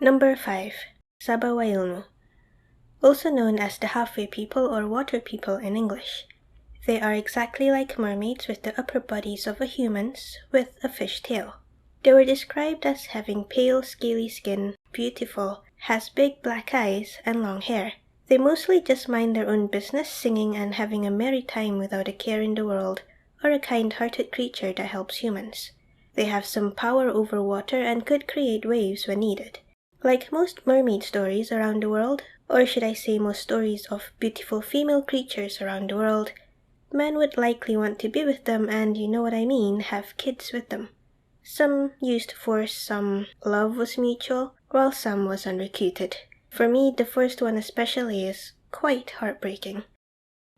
Number 5. Sabawaelnu. Also known as the halfway people or water people in English. They are exactly like mermaids with the upper bodies of a human's with a fish tail. They were described as having pale, scaly skin, beautiful, has big black eyes, and long hair. They mostly just mind their own business, singing and having a merry time without a care in the world, or a kind-hearted creature that helps humans. They have some power over water and could create waves when needed. Like most mermaid stories around the world, or should I say most stories of beautiful female creatures around the world, men would likely want to be with them and, you know what I mean, have kids with them. Some used force, some love was mutual, while some was unrequited. For me, the first one especially is quite heartbreaking.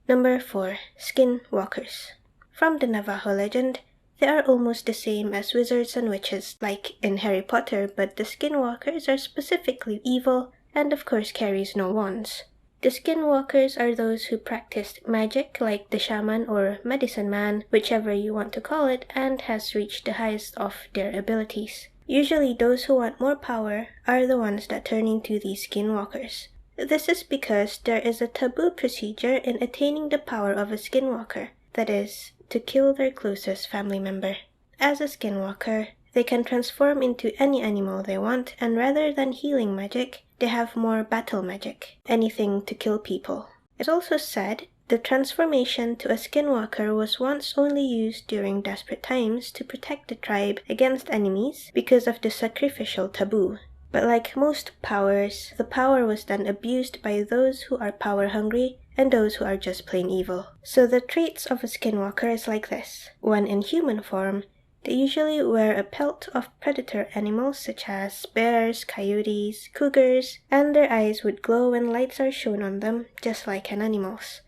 Number 4. Skinwalkers. From the Navajo legend, they are almost the same as wizards and witches like in Harry Potter, but the skinwalkers are specifically evil and of course carries no wands. The skinwalkers are those who practiced magic like the shaman or medicine man, whichever you want to call it, and has reached the highest of their abilities. Usually those who want more power are the ones that turn into these skinwalkers. This is because there is a taboo procedure in attaining the power of a skinwalker, that is, to kill their closest family member. As a skinwalker, they can transform into any animal they want, and rather than healing magic, they have more battle magic, anything to kill people. It's also said the transformation to a skinwalker was once only used during desperate times to protect the tribe against enemies because of the sacrificial taboo. But like most powers, the power was then abused by those who are power-hungry and those who are just plain evil. So the traits of a skinwalker is like this. When in human form, they usually wear a pelt of predator animals such as bears, coyotes, cougars, and their eyes would glow when lights are shown on them, just like an animal's.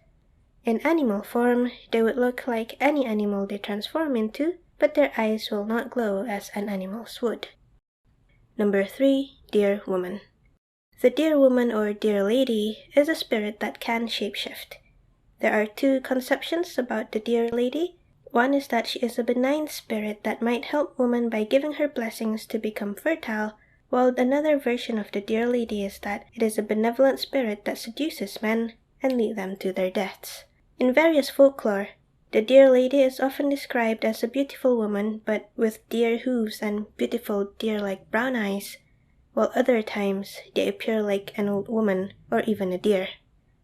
In animal form, they would look like any animal they transform into, but their eyes will not glow as an animal's would. Number 3. Deer Woman. The Deer Woman or Deer Lady is a spirit that can shapeshift. There are two conceptions about the Deer Lady. One is that she is a benign spirit that might help women by giving her blessings to become fertile, while another version of the Deer Lady is that it is a benevolent spirit that seduces men and leads them to their deaths. In various folklore, the Deer Lady is often described as a beautiful woman but with deer hooves and beautiful deer-like brown eyes, while other times they appear like an old woman or even a deer.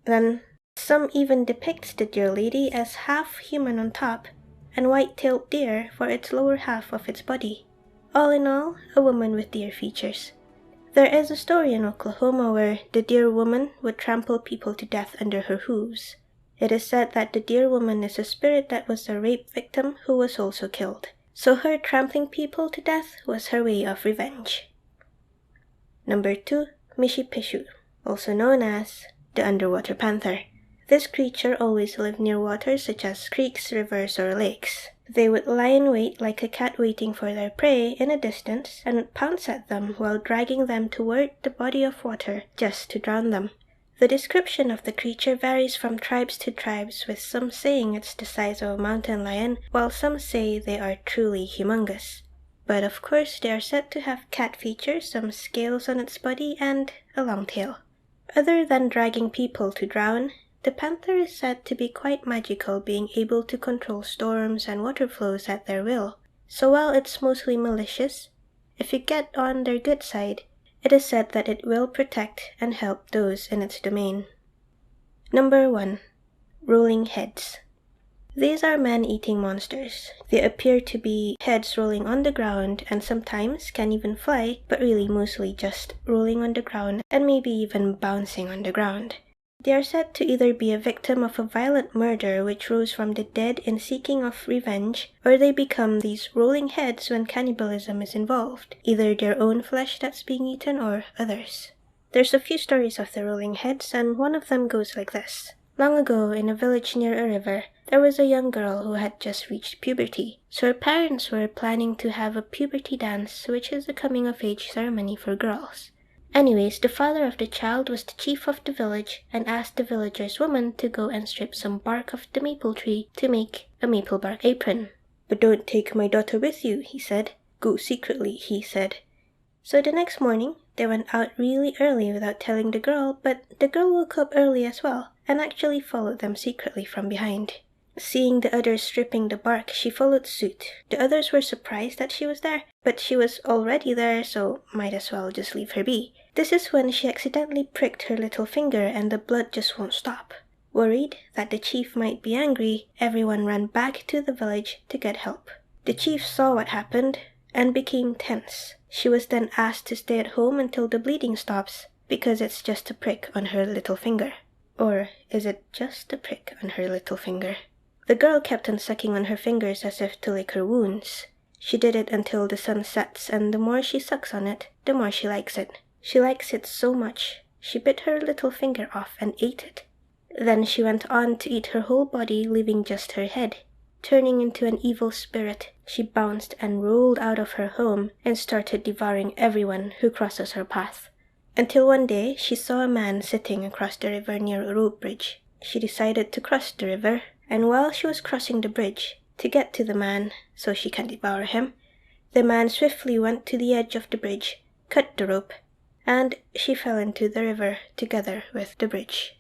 Then, some even depict the Deer Lady as half human on top and white-tailed deer for its lower half of its body. All in all, a woman with deer features. There is a story in Oklahoma where the Deer Woman would trample people to death under her hooves. It is said that the Deer Woman is a spirit that was a rape victim who was also killed. So her trampling people to death was her way of revenge. Number 2. Mishipeshu, also known as the Underwater Panther. This creature always lived near water such as creeks, rivers, or lakes. They would lie in wait like a cat waiting for their prey in a distance and pounce at them while dragging them toward the body of water just to drown them. The description of the creature varies from tribes to tribes, with some saying it's the size of a mountain lion, while some say they are truly humongous. But of course they are said to have cat features, some scales on its body, and a long tail. Other than dragging people to drown, the panther is said to be quite magical, being able to control storms and water flows at their will. So while it's mostly malicious, if you get on their good side, it is said that it will protect and help those in its domain. Number 1. Rolling Heads. These are man-eating monsters. They appear to be heads rolling on the ground and sometimes can even fly, but really mostly just rolling on the ground and maybe even bouncing on the ground. They are said to either be a victim of a violent murder which rose from the dead in seeking of revenge, or they become these rolling heads when cannibalism is involved, either their own flesh that's being eaten or others. There's a few stories of the rolling heads, and one of them goes like this. Long ago, in a village near a river, there was a young girl who had just reached puberty, so her parents were planning to have a puberty dance, which is a coming-of-age ceremony for girls. Anyways, the father of the child was the chief of the village and asked the villager's woman to go and strip some bark of the maple tree to make a maple bark apron. "But don't take my daughter with you," he said. "Go secretly," he said. So the next morning, They went out really early without telling the girl, but the girl woke up early as well, and actually followed them secretly from behind. Seeing the others stripping the bark, she followed suit. The others were surprised that she was there, but she was already there, so might as well just leave her be. This is when she accidentally pricked her little finger and the blood just won't stop. Worried that the chief might be angry, everyone ran back to the village to get help. The chief saw what happened and became tense. She was then asked to stay at home until the bleeding stops, because it's just a prick on her little finger. Or is it just a prick on her little finger? The girl kept on sucking on her fingers as if to lick her wounds. She did it until the sun sets, and the more she sucks on it, the more she likes it. She likes it so much, she bit her little finger off and ate it. Then she went on to eat her whole body, leaving just her head. Turning into an evil spirit, she bounced and rolled out of her home and started devouring everyone who crosses her path. Until one day, she saw a man sitting across the river near a rope bridge. She decided to cross the river, and while she was crossing the bridge, to get to the man, so she can devour him, the man swiftly went to the edge of the bridge, cut the rope, and she fell into the river together with the bridge.